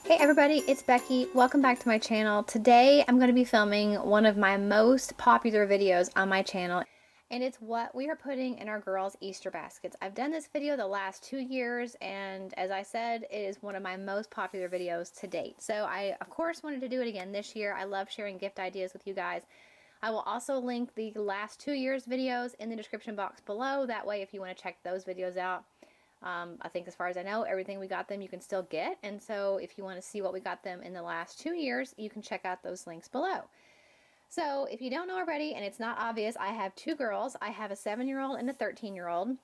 Hey everybody, it's Becky. Welcome back to my channel. Today I'm going to be filming one of my most popular videos on my channel, and it's what we are putting in our girls' Easter baskets. I've done this video the last 2 years, and as I said, it is one of my most popular videos to date. So I, of course, wanted to do it again this year. I love sharing gift ideas with you guys. I will also link the last 2 years' videos in the description box below. That way, if you want to check those videos out, I think as far as I know, everything we got them you can still get. And so if you want to see what we got them in the last 2 years, you can check out those links below. So if you don't know already, and it's not obvious, I have two girls. I have a 7-year-old and a 13-year-old.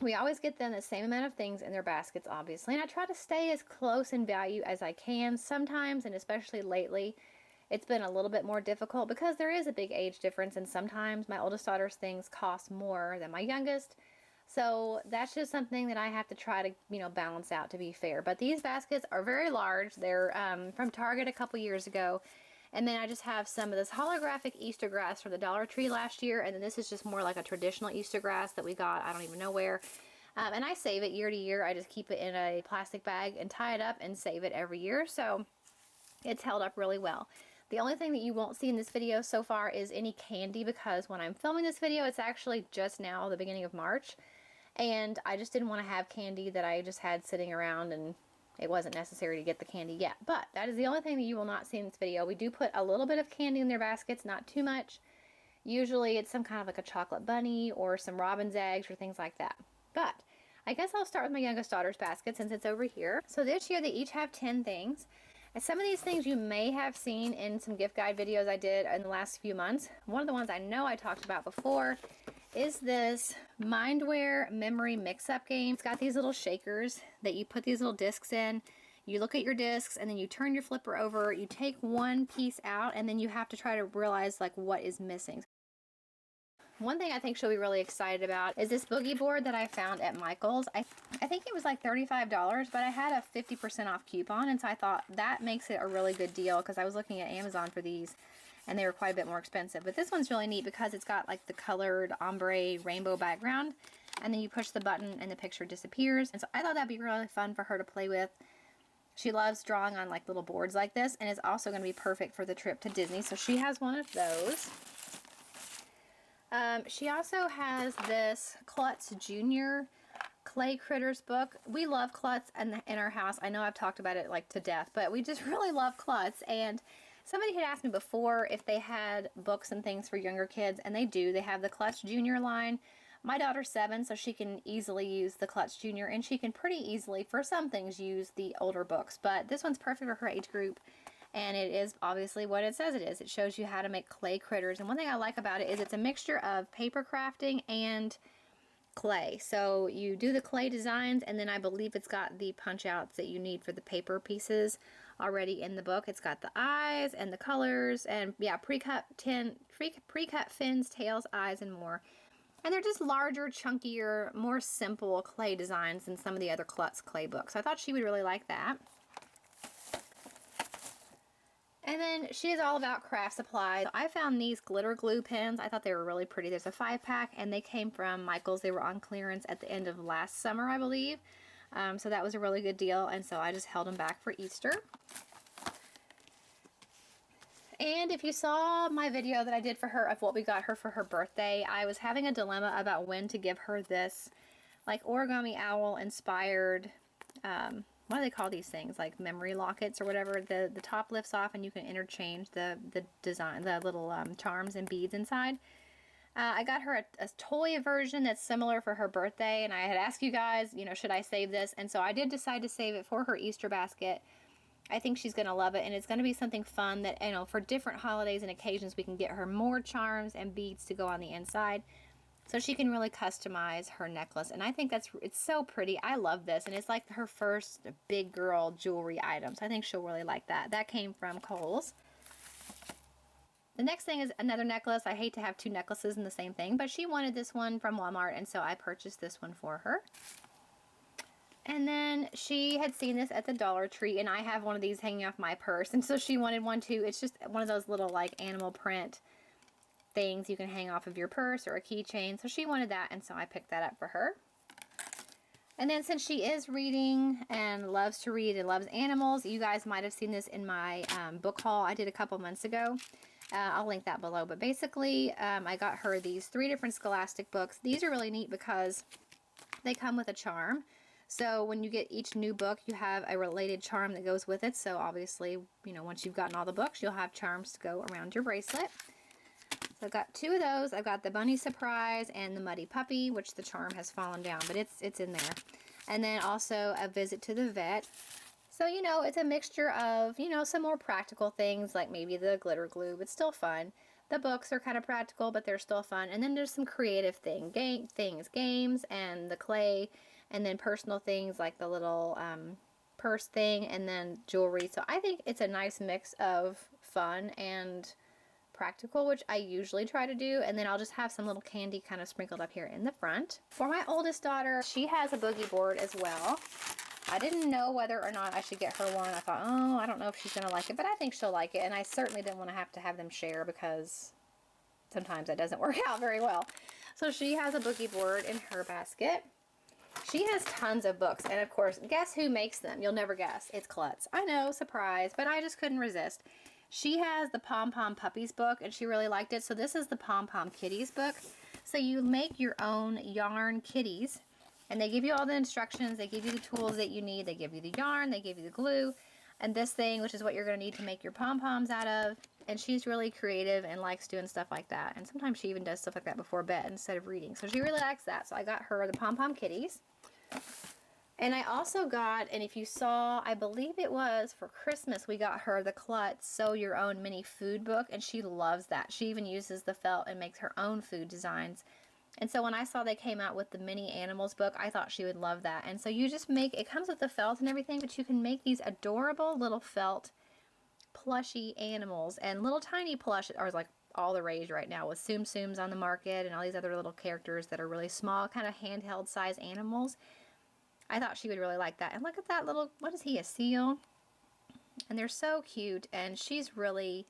We always get them the same amount of things in their baskets, obviously. And I try to stay as close in value as I can. Sometimes, and especially lately, it's been a little bit more difficult because there is a big age difference. And sometimes my oldest daughter's things cost more than my youngest. So that's just something that I have to try to, balance out to be fair. But these baskets are very large. They're from Target a couple years ago. And then I just have some of this holographic Easter grass from the Dollar Tree last year. And then this is just more like a traditional Easter grass that we got, I don't even know where. And I save it year to year. I just keep it in a plastic bag and tie it up and save it every year. So it's held up really well. The only thing that you won't see in this video so far is any candy, because when I'm filming this video, it's actually just now, the beginning of March. And I just didn't want to have candy that I just had sitting around, and it wasn't necessary to get the candy yet. But that is the only thing that you will not see in this video. We do put a little bit of candy in their baskets, not too much. Usually it's some kind of like a chocolate bunny or some robin's eggs or things like that. But I guess I'll start with my youngest daughter's basket since it's over here. So this year they each have 10 things. And some of these things you may have seen in some gift guide videos I did in the last few months. One of the ones I know I talked about before is this Mindware memory mix-up game. It's got these little shakers that you put these little discs in. You look at your discs and then you turn your flipper over. You take one piece out and then you have to try to realize like what is missing. One thing I think she'll be really excited about is this boogie board that I found at Michael's. I think it was like $35, but I had a 50% off coupon, and so I thought that makes it a really good deal because I was looking at Amazon for these and they were quite a bit more expensive. But this one's really neat because it's got like the colored ombre rainbow background, and then you push the button and the picture disappears. And so I thought that'd be really fun for her to play with. She loves drawing on like little boards like this, and it's also going to be perfect for the trip to Disney. So she has one of those. She also has this Klutz Junior Clay Critters book. We love Klutz in our house. I know I've talked about it like to death, but we just really love Klutz. And somebody had asked me before if they had books and things for younger kids, and they do. They have the Klutz Junior line. My daughter's 7, so she can easily use the Klutz Junior, and she can pretty easily, for some things, use the older books. But this one's perfect for her age group. And it is obviously what it says it is. It shows you how to make clay critters. And one thing I like about it is it's a mixture of paper crafting and clay. So you do the clay designs, and then I believe it's got the punch outs that you need for the paper pieces already in the book. It's got the eyes and the colors and yeah, pre-cut fins, tails, eyes, and more. And they're just larger, chunkier, more simple clay designs than some of the other Klutz clay books. I thought she would really like that. And then she is all about craft supplies. I found these glitter glue pens. I thought they were really pretty. There's a 5-pack, and they came from Michael's. They were on clearance at the end of last summer, I believe. So that was a really good deal, and so I just held them back for Easter. And if you saw my video that I did for her of what we got her for her birthday, I was having a dilemma about when to give her this like origami owl inspired what do they call these things, like memory lockets or whatever. The top lifts off and you can interchange the design, the little charms and beads inside. I got her a toy version that's similar for her birthday, and I had asked you guys, should I save this? And so I did decide to save it for her Easter basket. I think she's going to love it, and it's going to be something fun that, for different holidays and occasions, we can get her more charms and beads to go on the inside, so she can really customize her necklace. And I think it's so pretty. I love this, and it's like her first big girl jewelry item, so I think she'll really like that. That came from Kohl's. The next thing is another necklace. I hate to have two necklaces in the same thing, but she wanted this one from Walmart, and so I purchased this one for her. And then she had seen this at the Dollar Tree, and I have one of these hanging off my purse, and so she wanted one too. It's just one of those little like animal print things you can hang off of your purse or a keychain. So she wanted that, and so I picked that up for her. And then since she is reading and loves to read and loves animals, you guys might have seen this in my book haul I did a couple months ago. I'll link that below. But basically, I got her these 3 different Scholastic books. These are really neat because they come with a charm. So when you get each new book, you have a related charm that goes with it. So obviously, you know, once you've gotten all the books, you'll have charms to go around your bracelet. So I've got 2 of those. I've got the Bunny Surprise and the Muddy Puppy, which the charm has fallen down, but it's in there. And then also a Visit to the Vet. So, you know, it's a mixture of, you know, some more practical things like maybe the glitter glue, but still fun. The books are kind of practical, but they're still fun. And then there's some creative games, and the clay, and then personal things like the little purse thing, and then jewelry. So I think it's a nice mix of fun and practical, which I usually try to do, and then I'll just have some little candy kind of sprinkled up here in the front. For my oldest daughter, she has a boogie board as well. I didn't know whether or not I should get her one. I thought, oh, I don't know if she's going to like it, but I think she'll like it, and I certainly didn't want to have them share because sometimes that doesn't work out very well. So she has a boogie board in her basket. She has tons of books, and of course, guess who makes them? You'll never guess. It's Klutz. I know, surprise, but I just couldn't resist. She has the Pom Pom Puppies book, and she really liked it. So this is the Pom Pom Kitties book. So you make your own yarn kitties, and they give you all the instructions. They give you the tools that you need. They give you the yarn. They give you the glue, and this thing, which is what you're going to need to make your pom-poms out of. And she's really creative and likes doing stuff like that. And sometimes she even does stuff like that before bed instead of reading. So she really likes that. So I got her the Pom Pom Kitties. And I also got, and if you saw, I believe it was for Christmas, we got her the Klutz Sew Your Own Mini Food book, and she loves that. She even uses the felt and makes her own food designs. And so when I saw they came out with the mini animals book, I thought she would love that. And so you just make, it comes with the felt and everything, but you can make these adorable little felt plushy animals, and little tiny plush are like all the rage right now with Tsum Tsums on the market and all these other little characters that are really small, kind of handheld size animals. I thought she would really like that. And look at that little, what is he, a seal? And they're so cute, and she's really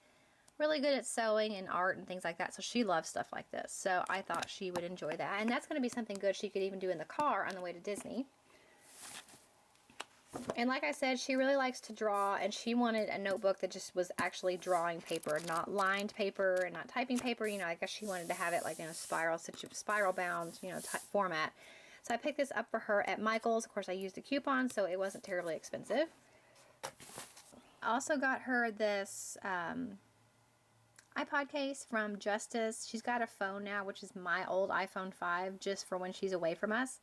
good at sewing and art and things like that, so she loves stuff like this. So I thought she would enjoy that, and that's going to be something good she could even do in the car on the way to Disney. And like I said, she really likes to draw, and she wanted a notebook that just was actually drawing paper, not lined paper and not typing paper. You know, I guess she wanted to have it like in a spiral bound, you know, format. So I picked this up for her at Michael's. Of course, I used a coupon, so it wasn't terribly expensive. I also got her this iPod case from Justice. She's got a phone now, which is my old iPhone 5, just for when she's away from us.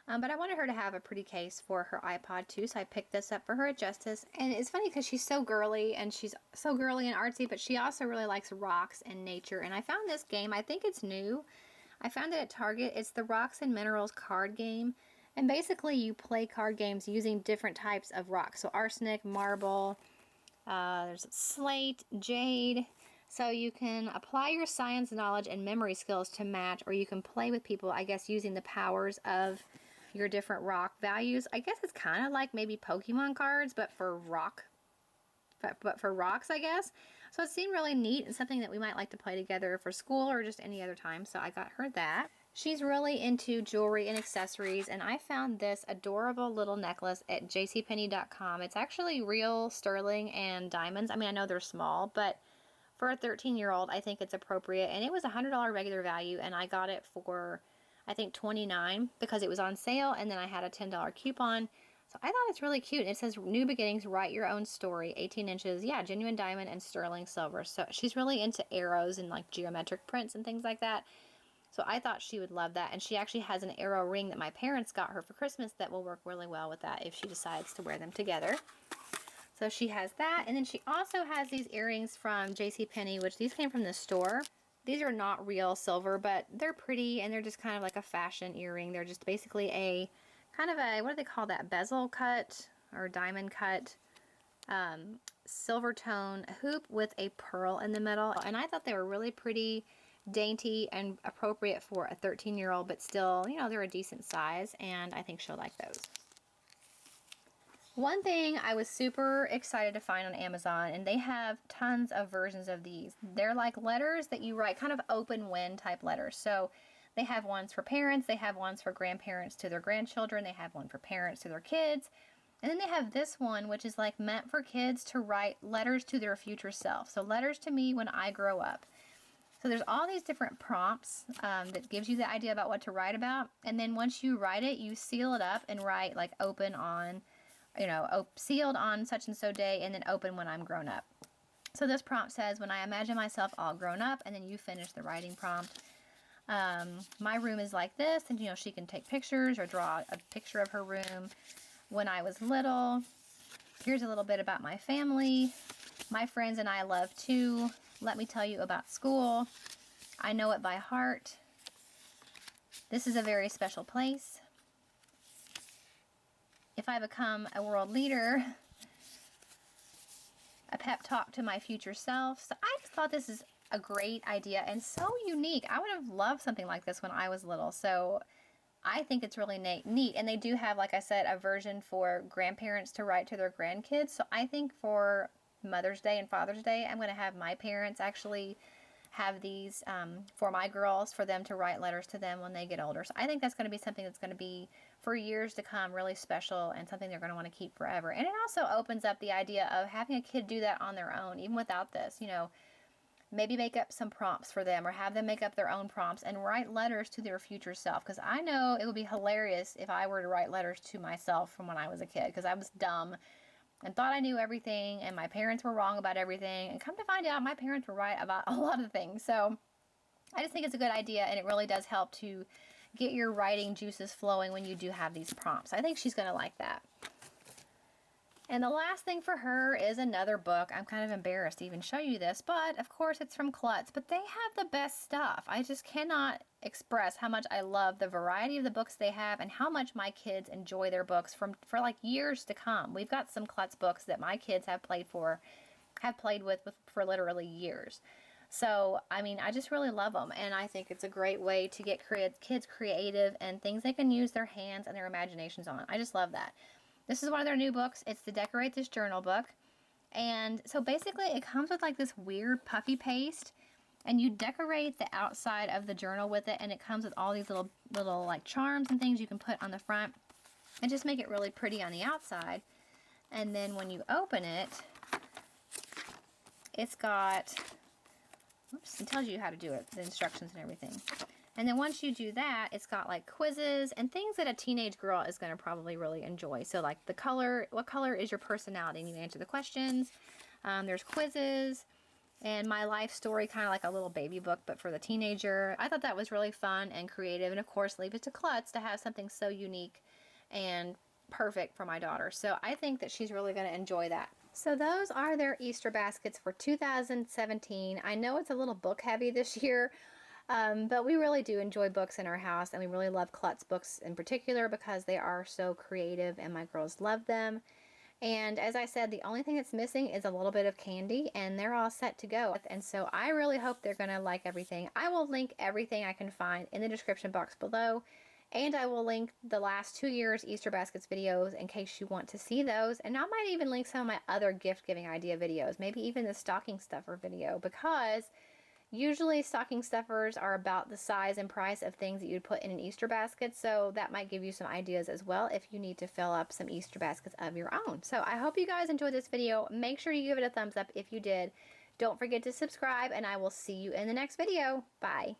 But I wanted her to have a pretty case for her iPod too, so I picked this up for her at Justice. And it's funny because she's so girly, and she's so girly and artsy, but she also really likes rocks and nature. And I found this game, I think it's new. I found it at Target. It's the Rocks and Minerals card game. And basically you play card games using different types of rocks. So arsenic, marble, there's slate, jade. So you can apply your science knowledge and memory skills to match, or you can play with people, I guess, using the powers of your different rock values. I guess it's kind of like maybe Pokemon cards, but for rock, but for rocks, I guess. So it seemed really neat and something that we might like to play together for school or just any other time. So I got her that. She's really into jewelry and accessories, and I found this adorable little necklace at JCPenney.com. It's actually real sterling and diamonds. I mean, I know they're small, but for a 13-year-old, I think it's appropriate. And it was a $100 regular value, and I got it for, I think, $29 because it was on sale, and then I had a $10 coupon. So I thought it's really cute. It says, New Beginnings, Write Your Own Story, 18 inches. Yeah, genuine diamond and sterling silver. So she's really into arrows and like geometric prints and things like that. So I thought she would love that. And she actually has an arrow ring that my parents got her for Christmas that will work really well with that if she decides to wear them together. So she has that. And then she also has these earrings from JCPenney, which these came from the store. These are not real silver, but they're pretty, and they're just kind of like a fashion earring. They're just basically a kind of a, what do they call that, bezel cut or diamond cut silver tone hoop with a pearl in the middle. And I thought they were really pretty, dainty, and appropriate for a 13-year-old, but still, you know, they're a decent size, and I think she'll like those. One thing I was super excited to find on Amazon, and they have tons of versions of these. They're like letters that you write, kind of open wind type letters. So They have ones for parents, they have ones for grandparents to their grandchildren, they have one for parents to their kids. And then they have this one, which is like meant for kids to write letters to their future self. So letters to me when I grow up. So there's all these different prompts that gives you the idea about what to write about. And then once you write it, you seal it up and write like open on, you know, sealed on such and so day, and then open when I'm grown up. So this prompt says, when I imagine myself all grown up, and then you finish the writing prompt. My room is like this, and you know, she can take pictures or draw a picture of her room. When I was little, here's a little bit about my family. My friends and I love too. Let me tell you about school. I know it by heart. This is a very special place. If I become a world leader, a pep talk to my future self. So I just thought this is a great idea and so unique. I would have loved something like this when I was little. So I think it's really neat. And they do have, like I said, a version for grandparents to write to their grandkids. So I think for Mother's Day and Father's Day, I'm going to have my parents actually have these for my girls, for them to write letters to them when they get older. So I think that's going to be something that's going to be for years to come really special and something they're going to want to keep forever. And it also opens up the idea of having a kid do that on their own, even without this, you know, maybe make up some prompts for them or have them make up their own prompts and write letters to their future self. Because I know it would be hilarious if I were to write letters to myself from when I was a kid, because I was dumb and thought I knew everything, and my parents were wrong about everything, and come to find out my parents were right about a lot of things. So I just think it's a good idea, and it really does help to get your writing juices flowing when you do have these prompts. I think she's going to like that. And the last thing for her is another book. I'm kind of embarrassed to even show you this, but of course it's from Klutz, but they have the best stuff. I just cannot express how much I love the variety of the books they have and how much my kids enjoy their books for like years to come. We've got some Klutz books that my kids have played with for literally years. So, I mean, I just really love them, and I think it's a great way to get kids creative and things they can use their hands and their imaginations on. I just love that. This is one of their new books. It's the Decorate This Journal book. And so basically it comes with like this weird puffy paste, and you decorate the outside of the journal with it, and it comes with all these little like charms and things you can put on the front and just make it really pretty on the outside. And then when you open it, it's got, oops, it tells you how to do it, the instructions and everything. And then once you do that, it's got like quizzes and things that a teenage girl is going to probably really enjoy. So like the color, what color is your personality? And you answer the questions. There's quizzes and my life story, kind of like a little baby book, but for the teenager. I thought that was really fun and creative. And of course, leave it to Klutz to have something so unique and perfect for my daughter. So I think that she's really going to enjoy that. So those are their Easter baskets for 2017. I know it's a little book heavy this year. But we really do enjoy books in our house, and we really love Klutz books in particular because they are so creative and my girls love them. And as I said, the only thing that's missing is a little bit of candy, and they're all set to go. And so I really hope they're going to like everything. I will link everything I can find in the description box below, and I will link the last 2 years Easter baskets videos in case you want to see those. And I might even link some of my other gift giving idea videos, maybe even the stocking stuffer video, because usually stocking stuffers are about the size and price of things that you'd put in an Easter basket, so that might give you some ideas as well if you need to fill up some Easter baskets of your own. So I hope you guys enjoyed this video. Make sure you give it a thumbs up if you did. Don't forget to subscribe, and I will see you in the next video. Bye.